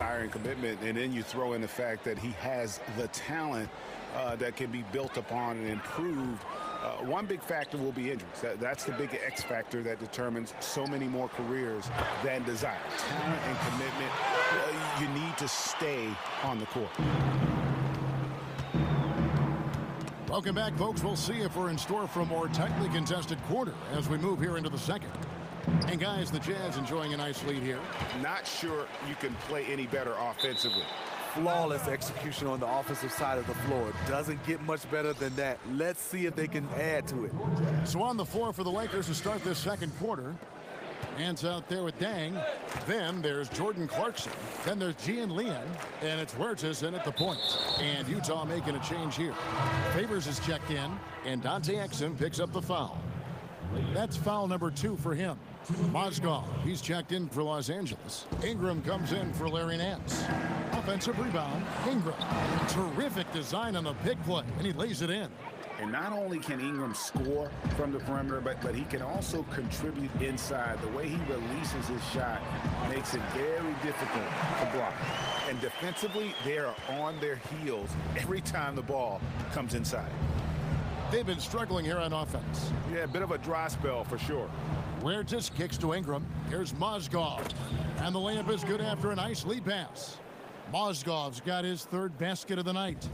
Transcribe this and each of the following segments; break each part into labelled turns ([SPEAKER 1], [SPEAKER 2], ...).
[SPEAKER 1] desire and commitment, and then you throw in the fact that he has the talent that can be built upon and improved. One big factor will be injuries. That's the big X factor that determines so many more careers than desire. Talent and commitment, you need to stay on the court.
[SPEAKER 2] Welcome back, folks. We'll see if we're in store for a more tightly contested quarter as we move here into the second. And, guys, the Jazz enjoying a nice lead here.
[SPEAKER 1] Not sure you can play any better offensively.
[SPEAKER 3] Flawless execution on the offensive side of the floor. Doesn't get much better than that. Let's see if they can add to it.
[SPEAKER 2] So on the floor for the Lakers to start this second quarter. Hands out there with Dang. Then there's Jordan Clarkson. Then there's Gian Leon. And it's Huertas in at the point. And Utah making a change here. Favors is checked in. And Dante Exum picks up the foul. That's foul number 2 for him. Mozgov, he's checked in for Los Angeles. Ingram comes in for Larry Nance. Offensive rebound, Ingram. Terrific design on the big play, and he lays it in.
[SPEAKER 1] And not only can Ingram score from the perimeter, but he can also contribute inside. The way he releases his shot makes it very difficult to block. And defensively, they are on their heels every time the ball comes inside.
[SPEAKER 2] They've been struggling here on offense.
[SPEAKER 1] Yeah, a bit of a dry spell for sure.
[SPEAKER 2] Huertas kicks to Ingram. Here's Mozgov. And the layup is good after a nice lead pass. Mozgov's got his 3rd basket of the night.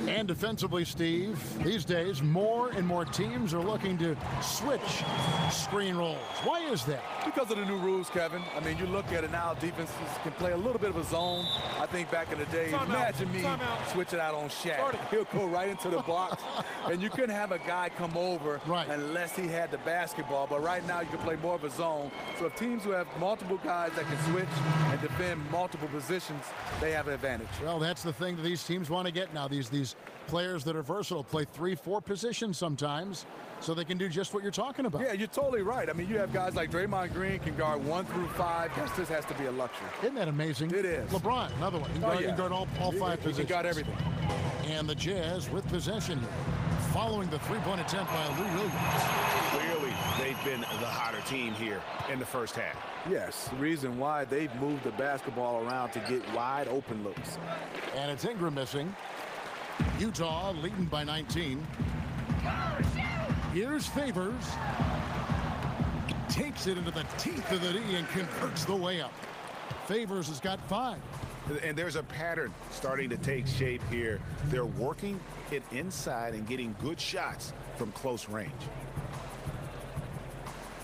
[SPEAKER 2] And defensively, Steve, these days, more and more teams are looking to switch screen rolls. Why is that?
[SPEAKER 3] Because of the new rules, Kevin. I mean, you look at it now, defenses can play a little bit of a zone. I think back in the day, imagine me switching out on Shaq. He'll go right into the box, and you couldn't have a guy come over unless he had the basketball. But right now, you can play more of a zone. So if teams who have multiple guys that can switch and defend multiple positions, they have an advantage.
[SPEAKER 2] Well, that's the thing that these teams want to get now. These players that are versatile play 3-4 positions sometimes, so they can do just what you're talking about.
[SPEAKER 3] Yeah, you're totally right. I mean, you have guys like Draymond Green can guard 1 through 5. This has to be a luxury.
[SPEAKER 2] Isn't that amazing?
[SPEAKER 3] It is.
[SPEAKER 2] LeBron, another one. He can guard all 5 positions.
[SPEAKER 3] He got everything.
[SPEAKER 2] And the Jazz with possession here, following the 3-point attempt by Lou Williams.
[SPEAKER 1] Clearly, they've been the hotter team here in the first half.
[SPEAKER 3] Yes, the reason why they've moved the basketball around to get wide open looks.
[SPEAKER 2] And it's Ingram missing. Utah leading by 19. Here's Favors. Takes it into the teeth of the D and converts the layup. Favors has got 5.
[SPEAKER 1] And there's a pattern starting to take shape here. They're working it inside and getting good shots from close range.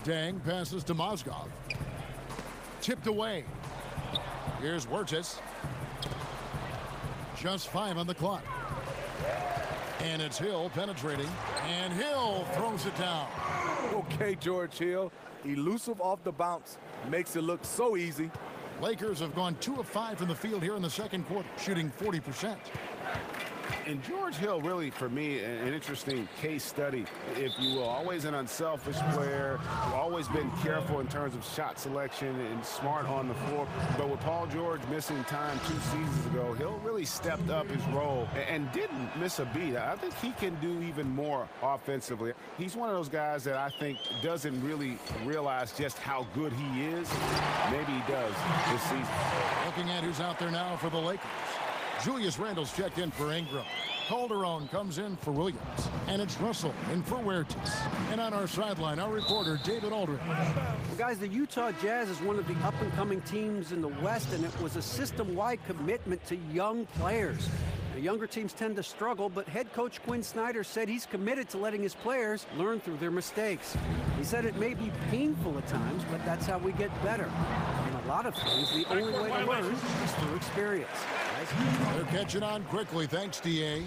[SPEAKER 2] Dang passes to Mozgov. Tipped away. Here's Huertas. Just 5 on the clock. And it's Hill penetrating. And Hill throws it down.
[SPEAKER 3] Okay, George Hill. Elusive off the bounce. Makes it look so easy.
[SPEAKER 2] Lakers have gone 2 of 5 from the field here in the second quarter, shooting 40%.
[SPEAKER 1] And George Hill, really, for me, an interesting case study, if you will. Always an unselfish player, always been careful in terms of shot selection and smart on the floor. But with Paul George missing time 2 seasons ago, Hill really stepped up his role and didn't miss a beat. I think he can do even more offensively. He's one of those guys that I think doesn't really realize just how good he is. Maybe he does this season.
[SPEAKER 2] Looking at who's out there now for the Lakers. Julius Randle's checked in for Ingram. Calderon comes in for Williams. And it's Russell in for Huertas. And on our sideline, our reporter, David Aldridge.
[SPEAKER 4] Well, guys, the Utah Jazz is one of the up-and-coming teams in the West, and it was a system-wide commitment to young players. The younger teams tend to struggle, but head coach Quinn Snyder said he's committed to letting his players learn through their mistakes. He said it may be painful at times, but that's how we get better. In a lot of things, the only way to learn is through experience.
[SPEAKER 2] They're catching on quickly, thanks, D.A.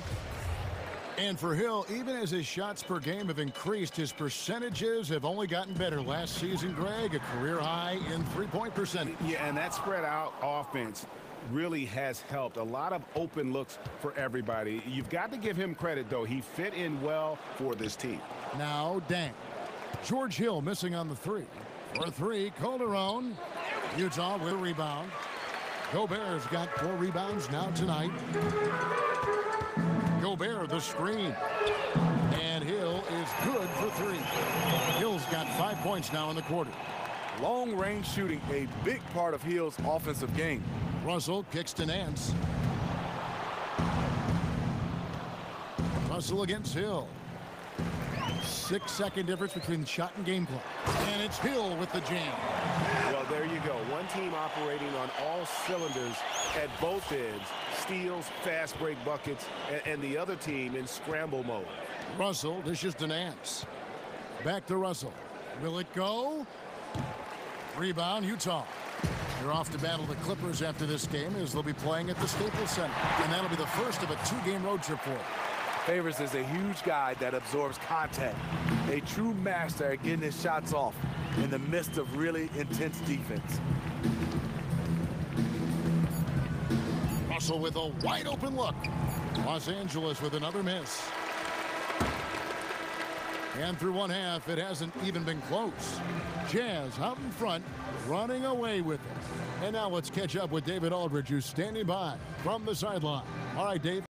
[SPEAKER 2] And for Hill, even as his shots per game have increased, his percentages have only gotten better. Last season, Greg, a career high in three-point percentage.
[SPEAKER 1] Yeah, and that spread out offense really has helped. A lot of open looks for everybody. You've got to give him credit, though. He fit in well for this team.
[SPEAKER 2] Now, Dang. George Hill missing on the 3. For 3, Calderon. Utah with a rebound. Gobert's got 4 rebounds now tonight. Gobert the screen. And Hill is good for 3. Hill's got 5 points now in the quarter.
[SPEAKER 3] Long-range shooting, a big part of Hill's offensive game.
[SPEAKER 2] Russell kicks to Nance. Russell against Hill. 6-second difference between shot and game clock. And it's Hill with the jam.
[SPEAKER 1] Well, there you go. One team operating on all cylinders at both ends. Steals, fast break buckets, and the other team in scramble mode.
[SPEAKER 2] Russell dishes to Nance. Back to Russell. Will it go? Rebound, Utah. They're off to battle the Clippers after this game, as they'll be playing at the Staples Center. And that'll be the first of a 2-game road trip for them.
[SPEAKER 3] Favors is a huge guy that absorbs contact. A true master at getting his shots off in the midst of really intense defense.
[SPEAKER 2] Russell with a wide open look. Los Angeles with another miss. And through one half, it hasn't even been close. Jazz out in front, running away with it. And now let's catch up with David Aldridge, who's standing by from the sideline. All right, Dave.